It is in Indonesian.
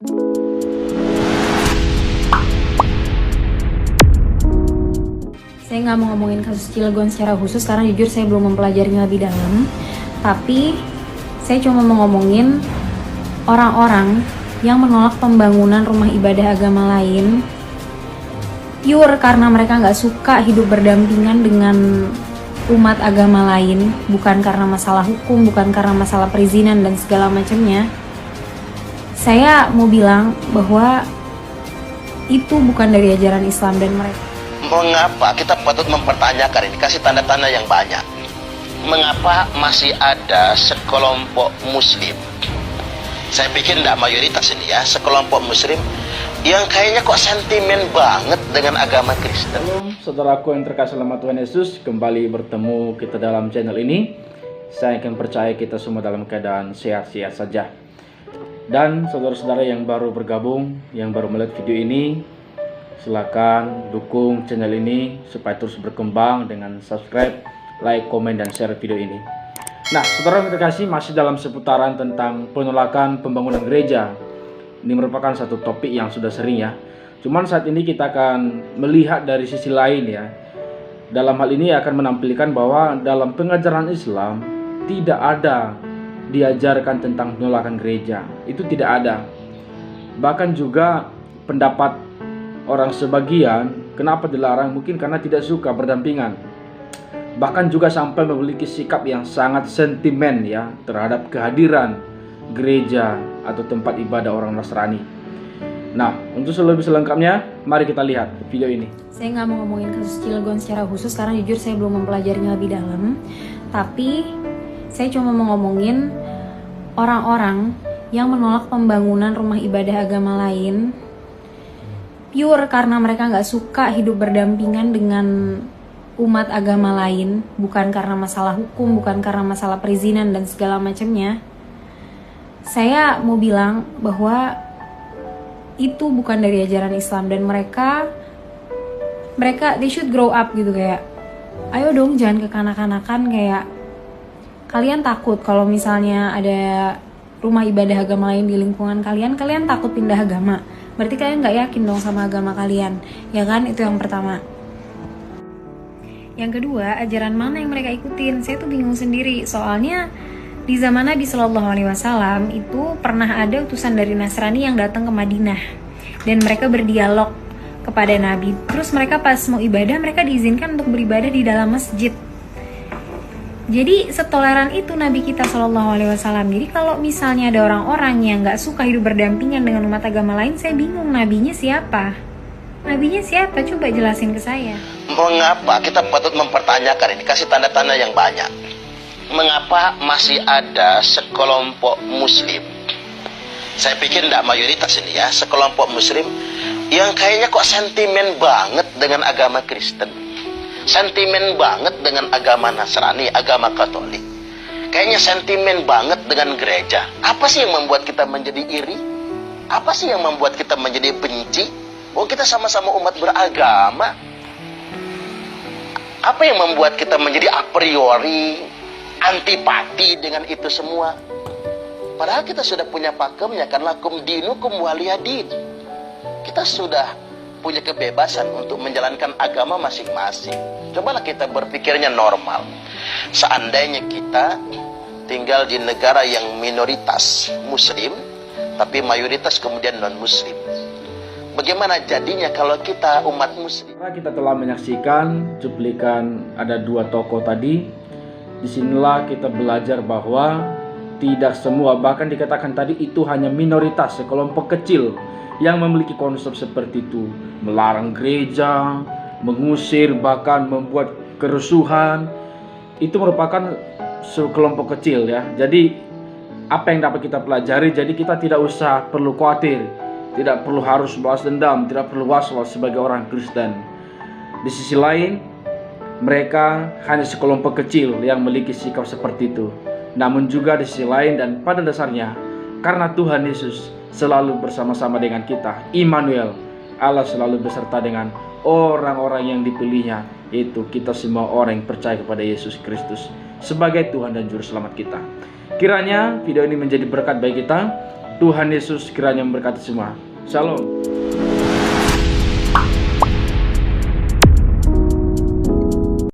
Saya nggak mau ngomongin kasus Cilegon secara khusus karena jujur saya belum mempelajarinya lebih dalam. Tapi saya cuma mau ngomongin orang-orang yang menolak pembangunan rumah ibadah agama lain pure karena mereka nggak suka hidup berdampingan dengan umat agama lain, bukan karena masalah hukum, bukan karena masalah perizinan dan segala macamnya. Saya mau bilang bahwa itu bukan dari ajaran Islam dan mereka. Mengapa kita patut mempertanyakan ini? Kasih tanda-tanda yang banyak. Mengapa masih ada sekelompok muslim? Saya pikir tidak mayoritas ini ya, sekelompok muslim yang kayaknya kok sentimen banget dengan agama Kristen. Halo saudaraku yang terkasih dalam Tuhan Yesus, kembali bertemu kita dalam channel ini. Saya akan percaya kita semua dalam keadaan sehat-sehat saja. Dan saudara-saudara yang baru bergabung, yang baru melihat video ini, silakan dukung channel ini supaya terus berkembang dengan subscribe, like, komen, dan share video ini. Nah, saudara yang terkasih, masih dalam seputaran tentang penolakan pembangunan gereja. Ini merupakan satu topik yang sudah sering ya. Cuman saat ini kita akan melihat dari sisi lain ya. Dalam hal ini akan menampilkan bahwa dalam pengajaran Islam tidak ada diajarkan tentang penolakan gereja. Itu tidak ada. Bahkan juga pendapat orang sebagian kenapa dilarang, mungkin karena tidak suka berdampingan. Bahkan juga sampai memiliki sikap yang sangat sentimen ya terhadap kehadiran gereja atau tempat ibadah orang Nasrani. Nah, untuk lebih selengkapnya, mari kita lihat video ini. Saya nggak mau ngomongin kasus Cilegon secara khusus karena jujur saya belum mempelajarinya lebih dalam. Tapi saya cuma mau ngomongin orang-orang yang menolak pembangunan rumah ibadah agama lain pure karena mereka nggak suka hidup berdampingan dengan umat agama lain, bukan karena masalah hukum, bukan karena masalah perizinan dan segala macamnya. Saya mau bilang bahwa itu bukan dari ajaran Islam dan mereka they should grow up gitu, kayak ayo dong jangan kekanak-kanakan, kayak kalian takut kalau misalnya ada rumah ibadah agama lain di lingkungan kalian takut pindah agama. Berarti kalian gak yakin dong sama agama kalian, ya kan? Itu yang pertama. Yang kedua, ajaran mana yang mereka ikutin? Saya tuh bingung sendiri. Soalnya di zaman Nabi SAW itu pernah ada utusan dari Nasrani yang datang ke Madinah dan mereka berdialog kepada Nabi. Terus mereka pas mau ibadah, mereka diizinkan untuk beribadah di dalam masjid. Jadi setoleran itu Nabi kita SAW. Jadi kalau misalnya ada orang-orang yang gak suka hidup berdampingan dengan umat agama lain, saya bingung nabinya siapa? Nabinya siapa? Coba jelasin ke saya. Mengapa kita patut mempertanyakan ini? Kasih tanda-tanda yang banyak. Mengapa masih ada sekelompok muslim? Saya pikir tidak mayoritas ini ya, sekelompok muslim yang kayaknya kok sentimen banget dengan agama Kristen. Sentimen banget dengan agama Nasrani, agama Katolik. Kayaknya sentimen banget dengan gereja. Apa sih yang membuat kita menjadi iri? Apa sih yang membuat kita menjadi benci? Oh, kita sama-sama umat beragama. Apa yang membuat kita menjadi a priori antipati dengan itu semua? Padahal kita sudah punya pakemnya kan, lakum dinukum waliyadin. Kita sudah punya kebebasan untuk menjalankan agama masing-masing. Cobalah kita berpikirnya normal. Seandainya kita tinggal di negara yang minoritas muslim, tapi mayoritas kemudian non-muslim, bagaimana jadinya kalau kita umat muslim? Kita telah menyaksikan cuplikan ada dua tokoh tadi. Disinilah kita belajar bahwa tidak semua, bahkan dikatakan tadi itu hanya minoritas, sekelompok kecil yang memiliki konsep seperti itu, melarang gereja, mengusir, bahkan membuat kerusuhan. Itu merupakan sekelompok kecil ya. Jadi apa yang dapat kita pelajari? Jadi kita tidak usah perlu khawatir, tidak perlu harus balas dendam, tidak perlu was-was sebagai orang Kristen. Di sisi lain, mereka hanya sekelompok kecil yang memiliki sikap seperti itu. Namun juga di sisi lain dan pada dasarnya, karena Tuhan Yesus selalu bersama-sama dengan kita, Immanuel, Allah selalu beserta dengan orang-orang yang dipilihnya, yaitu kita semua orang yang percaya kepada Yesus Kristus sebagai Tuhan dan Juru Selamat kita. Kiranya video ini menjadi berkat bagi kita. Tuhan Yesus kiranya memberkati semua. Shalom.